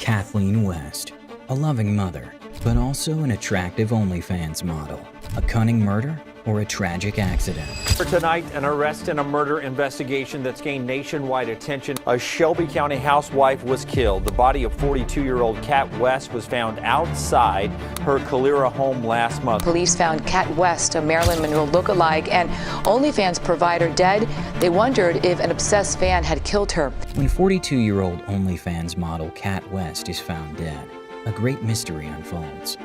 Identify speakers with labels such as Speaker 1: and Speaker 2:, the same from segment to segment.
Speaker 1: Kathleen West, a loving mother, but also an attractive OnlyFans model, a cunning murder, or a tragic accident.
Speaker 2: For tonight, an arrest in a murder investigation that's gained nationwide attention. A Shelby County housewife was killed. The body of 42-year-old Kat West was found outside her Calera home last month.
Speaker 3: Police found Kat West, a Marilyn Monroe lookalike and OnlyFans provider, dead. They wondered if an obsessed fan had killed her.
Speaker 1: When 42-year-old OnlyFans model Kat West is found dead, a great mystery unfolds.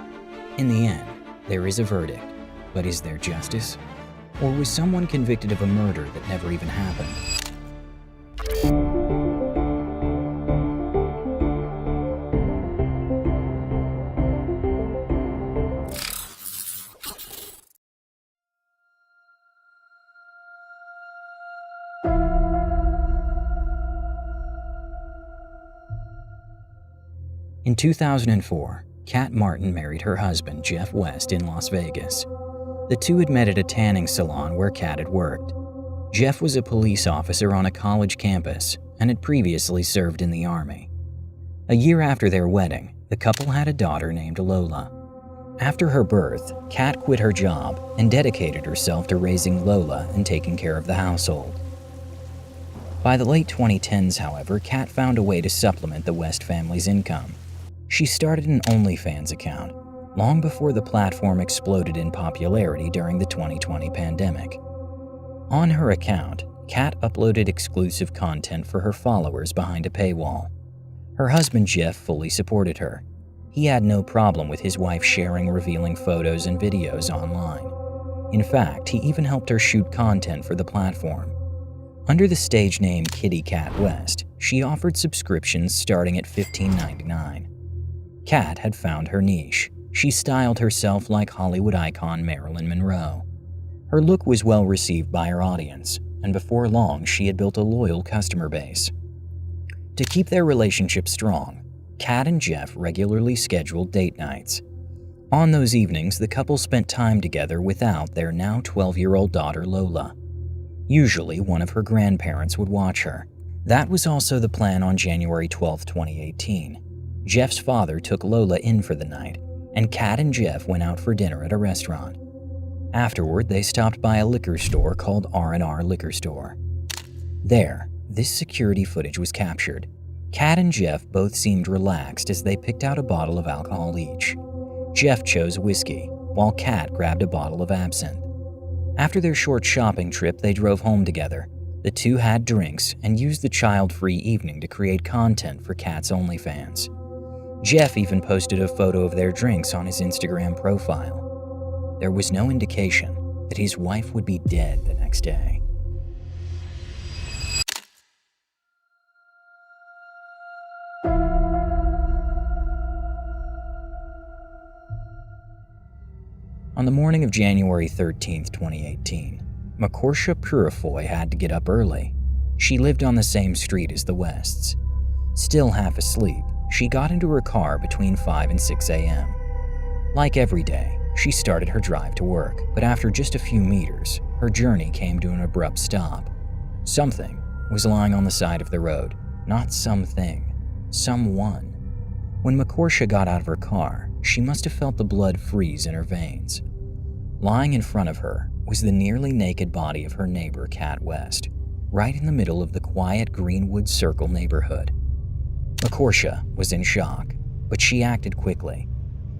Speaker 1: In the end, there is a verdict. But is there justice? Or was someone convicted of a murder that never even happened? In 2004, Kat Martin married her husband, Jeff West, in Las Vegas. The two had met at a tanning salon where Kat had worked. Jeff was a police officer on a college campus and had previously served in the Army. A year after their wedding, the couple had a daughter named Lola. After her birth, Kat quit her job and dedicated herself to raising Lola and taking care of the household. By the late 2010s, however, Kat found a way to supplement the West family's income. She started an OnlyFans account, long before the platform exploded in popularity during the 2020 pandemic. On her account, Kat uploaded exclusive content for her followers behind a paywall. Her husband Jeff fully supported her. He had no problem with his wife sharing revealing photos and videos online. In fact, he even helped her shoot content for the platform. Under the stage name Kitty Kat West, she offered subscriptions starting at $15.99. Kat had found her niche. She styled herself like Hollywood icon Marilyn Monroe. Her look was well received by her audience, and before long she had built a loyal customer base. To keep their relationship strong, Kat and Jeff regularly scheduled date nights. On those evenings, the couple spent time together without their now 12-year-old daughter Lola. Usually, one of her grandparents would watch her. That was also the plan on January 12, 2018. Jeff's father took Lola in for the night, and Kat and Jeff went out for dinner at a restaurant. Afterward, they stopped by a liquor store called R&R Liquor Store. There, this security footage was captured. Kat and Jeff both seemed relaxed as they picked out a bottle of alcohol each. Jeff chose whiskey, while Kat grabbed a bottle of absinthe. After their short shopping trip, they drove home together. The two had drinks and used the child-free evening to create content for Kat's OnlyFans. Jeff even posted a photo of their drinks on his Instagram profile. There was no indication that his wife would be dead the next day. On the morning of January 13, 2018, Makorsha Purifoy had to get up early. She lived on the same street as the Wests. Still half asleep, she got into her car between 5 and 6 a.m. Like every day, she started her drive to work, but after just a few meters, her journey came to an abrupt stop. Something was lying on the side of the road. Not something, someone. When Makorsha got out of her car, she must have felt the blood freeze in her veins. Lying in front of her was the nearly naked body of her neighbor, Kat West, right in the middle of the quiet Greenwood Circle neighborhood. Makorsha was in shock, but she acted quickly.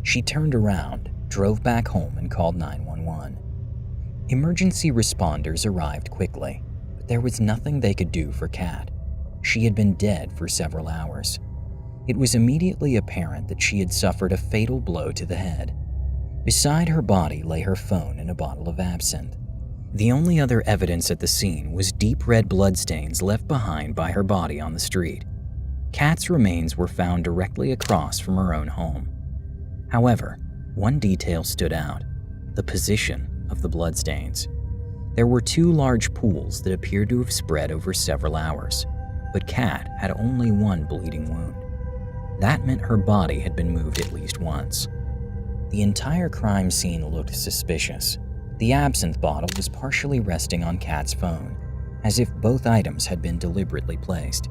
Speaker 1: She turned around, drove back home, and called 911. Emergency responders arrived quickly, but there was nothing they could do for Kat. She had been dead for several hours. It was immediately apparent that she had suffered a fatal blow to the head. Beside her body lay her phone and a bottle of absinthe. The only other evidence at the scene was deep red bloodstains left behind by her body on the street. Kat's remains were found directly across from her own home. However, one detail stood out: the position of the bloodstains. There were two large pools that appeared to have spread over several hours, but Kat had only one bleeding wound. That meant her body had been moved at least once. The entire crime scene looked suspicious. The absinthe bottle was partially resting on Kat's phone, as if both items had been deliberately placed.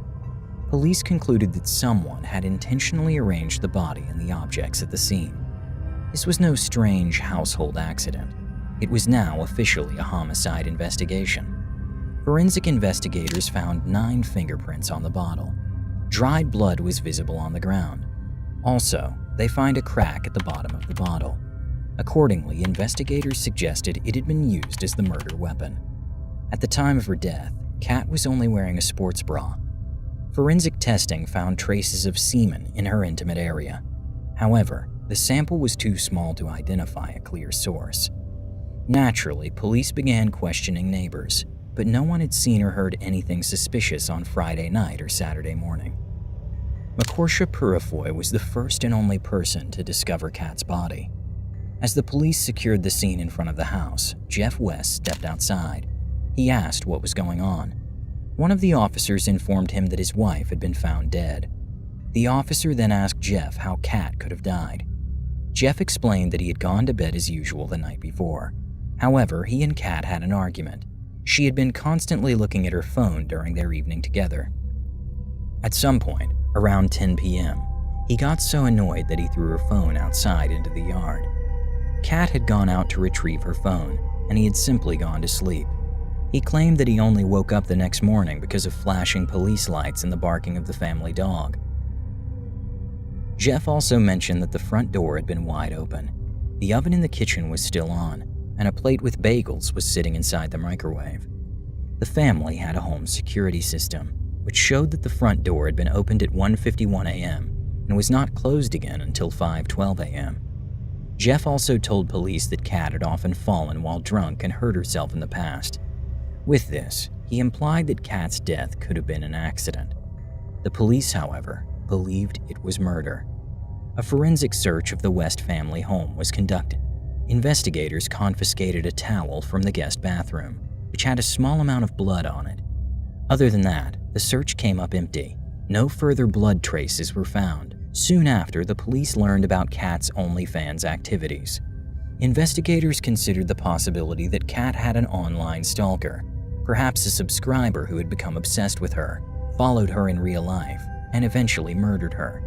Speaker 1: Police concluded that someone had intentionally arranged the body and the objects at the scene. This was no strange household accident. It was now officially a homicide investigation. Forensic investigators found 9 fingerprints on the bottle. Dried blood was visible on the ground. Also, they find a crack at the bottom of the bottle. Accordingly, investigators suggested it had been used as the murder weapon. At the time of her death, Kat was only wearing a sports bra. Forensic testing found traces of semen in her intimate area. However, the sample was too small to identify a clear source. Naturally, police began questioning neighbors, but no one had seen or heard anything suspicious on Friday night or Saturday morning. Makorsha Purifoy was the first and only person to discover Kat's body. As the police secured the scene in front of the house, Jeff West stepped outside. He asked what was going on. One of the officers informed him that his wife had been found dead. The officer then asked Jeff how Kat could have died. Jeff explained that he had gone to bed as usual the night before. However, he and Kat had an argument. She had been constantly looking at her phone during their evening together. At some point, around 10 p.m., he got so annoyed that he threw her phone outside into the yard. Kat had gone out to retrieve her phone, and he had simply gone to sleep. He claimed that he only woke up the next morning because of flashing police lights and the barking of the family dog. Jeff also mentioned that the front door had been wide open. The oven in the kitchen was still on, and a plate with bagels was sitting inside the microwave. The family had a home security system, which showed that the front door had been opened at 1:51 a.m. and was not closed again until 5:12 a.m. Jeff also told police that Kat had often fallen while drunk and hurt herself in the past. With this, he implied that Kat's death could have been an accident. The police, however, believed it was murder. A forensic search of the West family home was conducted. Investigators confiscated a towel from the guest bathroom, which had a small amount of blood on it. Other than that, the search came up empty. No further blood traces were found. Soon after, the police learned about Kat's OnlyFans activities. Investigators considered the possibility that Kat had an online stalker, perhaps a subscriber who had become obsessed with her, followed her in real life, and eventually murdered her.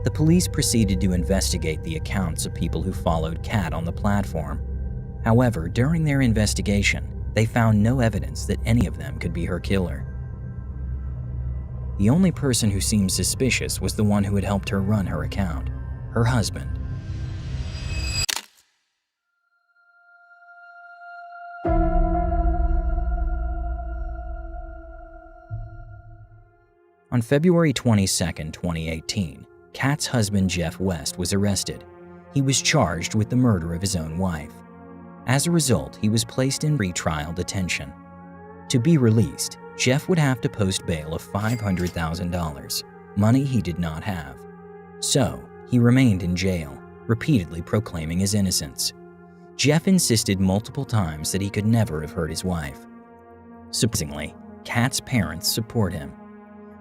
Speaker 1: The police proceeded to investigate the accounts of people who followed Kat on the platform. However, during their investigation, they found no evidence that any of them could be her killer. The only person who seemed suspicious was the one who had helped her run her account, her husband. On February 22, 2018, Kat's husband Jeff West was arrested. He was charged with the murder of his own wife. As a result, he was placed in pretrial detention. To be released, Jeff would have to post bail of $500,000, money he did not have. So, he remained in jail, repeatedly proclaiming his innocence. Jeff insisted multiple times that he could never have hurt his wife. Surprisingly, Kat's parents support him.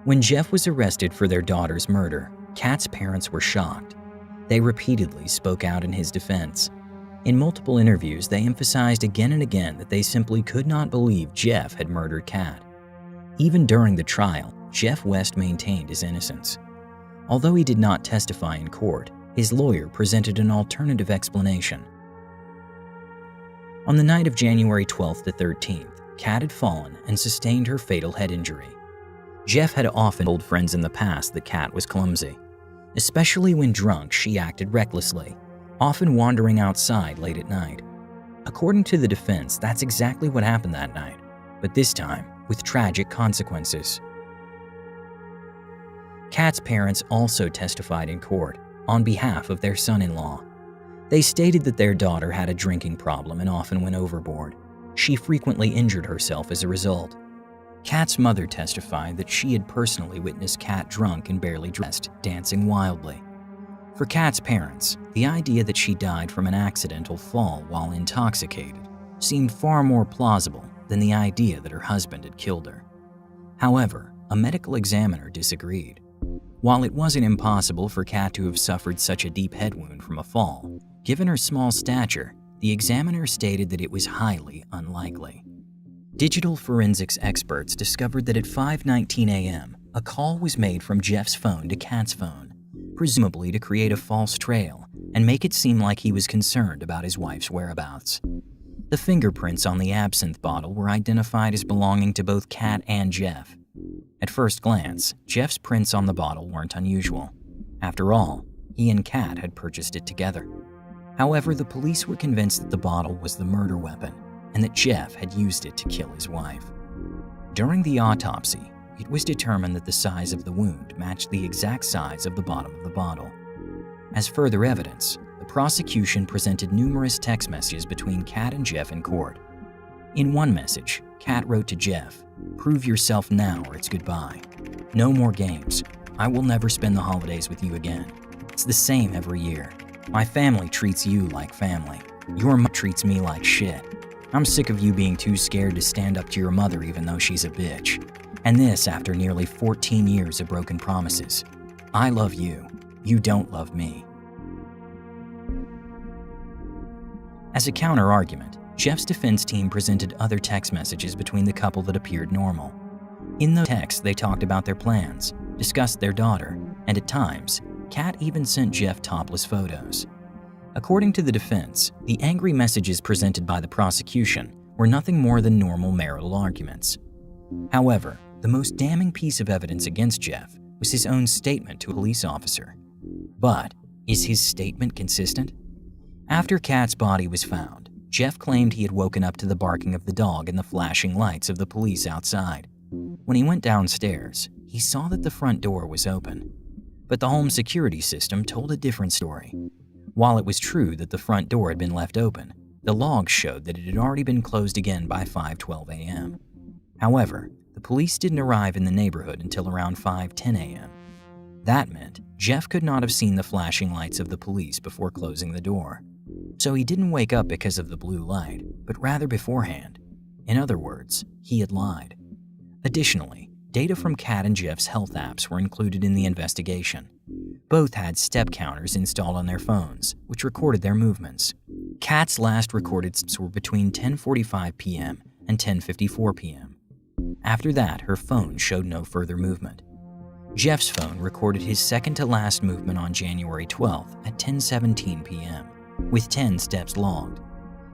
Speaker 1: When Jeff was arrested for their daughter's murder, Kat's parents were shocked. They repeatedly spoke out in his defense. In multiple interviews, they emphasized again and again that they simply could not believe Jeff had murdered Kat. Even during the trial, Jeff West maintained his innocence. Although he did not testify in court, his lawyer presented an alternative explanation. On the night of January 12th to 13th, Kat had fallen and sustained her fatal head injury. Jeff had often told friends in the past that Kat was clumsy. Especially when drunk, she acted recklessly, often wandering outside late at night. According to the defense, that's exactly what happened that night, but this time with tragic consequences. Kat's parents also testified in court on behalf of their son-in-law. They stated that their daughter had a drinking problem and often went overboard. She frequently injured herself as a result. Kat's mother testified that she had personally witnessed Kat drunk and barely dressed, dancing wildly. For Kat's parents, the idea that she died from an accidental fall while intoxicated seemed far more plausible than the idea that her husband had killed her. However, a medical examiner disagreed. While it wasn't impossible for Kat to have suffered such a deep head wound from a fall, given her small stature, the examiner stated that it was highly unlikely. Digital forensics experts discovered that at 5:19 a.m., a call was made from Jeff's phone to Kat's phone, presumably to create a false trail and make it seem like he was concerned about his wife's whereabouts. The fingerprints on the absinthe bottle were identified as belonging to both Kat and Jeff. At first glance, Jeff's prints on the bottle weren't unusual. After all, he and Kat had purchased it together. However, the police were convinced that the bottle was the murder weapon and that Jeff had used it to kill his wife. During the autopsy, it was determined that the size of the wound matched the exact size of the bottom of the bottle. As further evidence, the prosecution presented numerous text messages between Kat and Jeff in court. In one message, Kat wrote to Jeff, "Prove yourself now or it's goodbye. No more games. I will never spend the holidays with you again. It's the same every year. My family treats you like family. Your mother treats me like shit. I'm sick of you being too scared to stand up to your mother even though she's a bitch. And this after nearly 14 years of broken promises. I love you. You don't love me." As a counter-argument, Jeff's defense team presented other text messages between the couple that appeared normal. In those texts, they talked about their plans, discussed their daughter, and at times, Kat even sent Jeff topless photos. According to the defense, the angry messages presented by the prosecution were nothing more than normal marital arguments. However, the most damning piece of evidence against Jeff was his own statement to a police officer. But is his statement consistent? After Kat's body was found, Jeff claimed he had woken up to the barking of the dog and the flashing lights of the police outside. When he went downstairs, he saw that the front door was open. But the home security system told a different story. While it was true that the front door had been left open, the logs showed that it had already been closed again by 5:12 a.m. However, the police didn't arrive in the neighborhood until around 5:10 a.m. That meant Jeff could not have seen the flashing lights of the police before closing the door. So he didn't wake up because of the blue light, but rather beforehand. In other words, he had lied. Additionally, data from Kat and Jeff's health apps were included in the investigation. Both had step counters installed on their phones, which recorded their movements. Kat's last recorded steps were between 10:45 p.m. and 10:54 p.m. After that, her phone showed no further movement. Jeff's phone recorded his second-to-last movement on January 12th at 10:17 p.m., with 10 steps logged.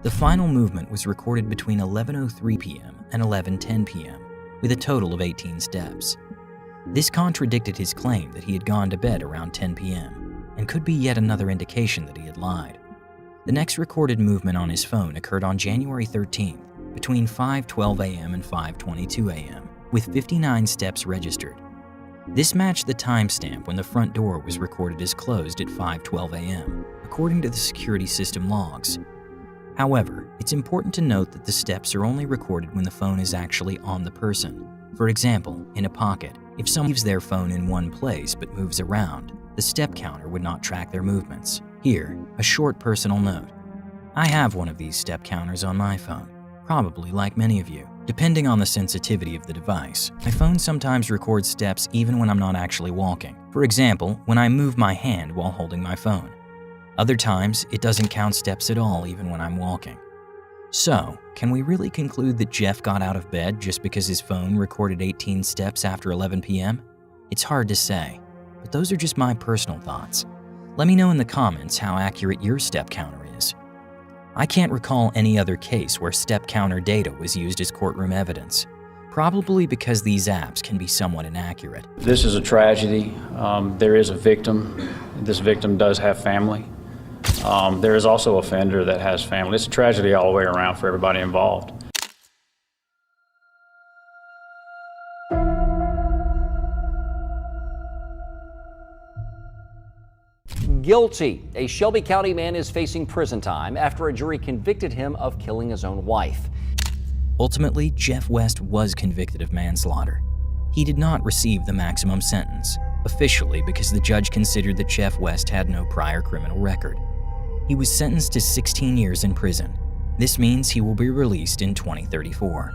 Speaker 1: The final movement was recorded between 11:03 p.m. and 11:10 p.m., with a total of 18 steps. This contradicted his claim that he had gone to bed around 10 p.m., and could be yet another indication that he had lied. The next recorded movement on his phone occurred on January 13th, between 5:12 a.m. and 5:22 a.m., with 59 steps registered. This matched the timestamp when the front door was recorded as closed at 5:12 a.m., according to the security system logs. However, it's important to note that the steps are only recorded when the phone is actually on the person. For example, in a pocket, if someone leaves their phone in one place but moves around, the step counter would not track their movements. Here, a short personal note. I have one of these step counters on my phone, probably like many of you. Depending on the sensitivity of the device, my phone sometimes records steps even when I'm not actually walking. For example, when I move my hand while holding my phone. Other times, it doesn't count steps at all even when I'm walking. So, can we really conclude that Jeff got out of bed just because his phone recorded 18 steps after 11 p.m.? It's hard to say, but those are just my personal thoughts. Let me know in the comments how accurate your step counter is. I can't recall any other case where step counter data was used as courtroom evidence, probably because these apps can be somewhat inaccurate.
Speaker 4: This is a tragedy. There is a victim. This victim does have family. There is also a offender that has family. It's a tragedy all the way around for everybody involved.
Speaker 5: Guilty. A Shelby County man is facing prison time after a jury convicted him of killing his own wife.
Speaker 1: Ultimately, Jeff West was convicted of manslaughter. He did not receive the maximum sentence, officially because the judge considered that Jeff West had no prior criminal record. He was sentenced to 16 years in prison. This means he will be released in 2034.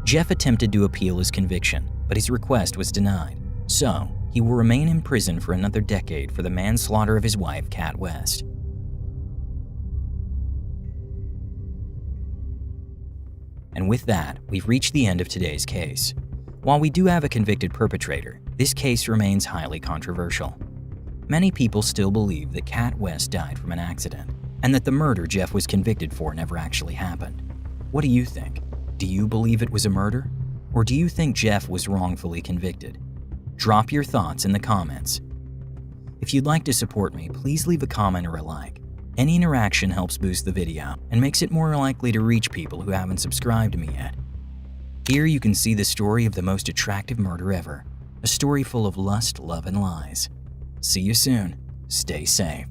Speaker 1: Jeff attempted to appeal his conviction, but his request was denied. So, he will remain in prison for another decade for the manslaughter of his wife, Kat West. And with that, we've reached the end of today's case. While we do have a convicted perpetrator, This case remains highly controversial. Many people still believe that Kat West died from an accident, and that the murder Jeff was convicted for never actually happened. What do you think? Do you believe it was a murder? Or do you think Jeff was wrongfully convicted? Drop your thoughts in the comments. If you'd like to support me, please leave a comment or a like. Any interaction helps boost the video and makes it more likely to reach people who haven't subscribed to me yet. Here you can see the story of the most attractive murder ever, a story full of lust, love, and lies. See you soon. Stay safe.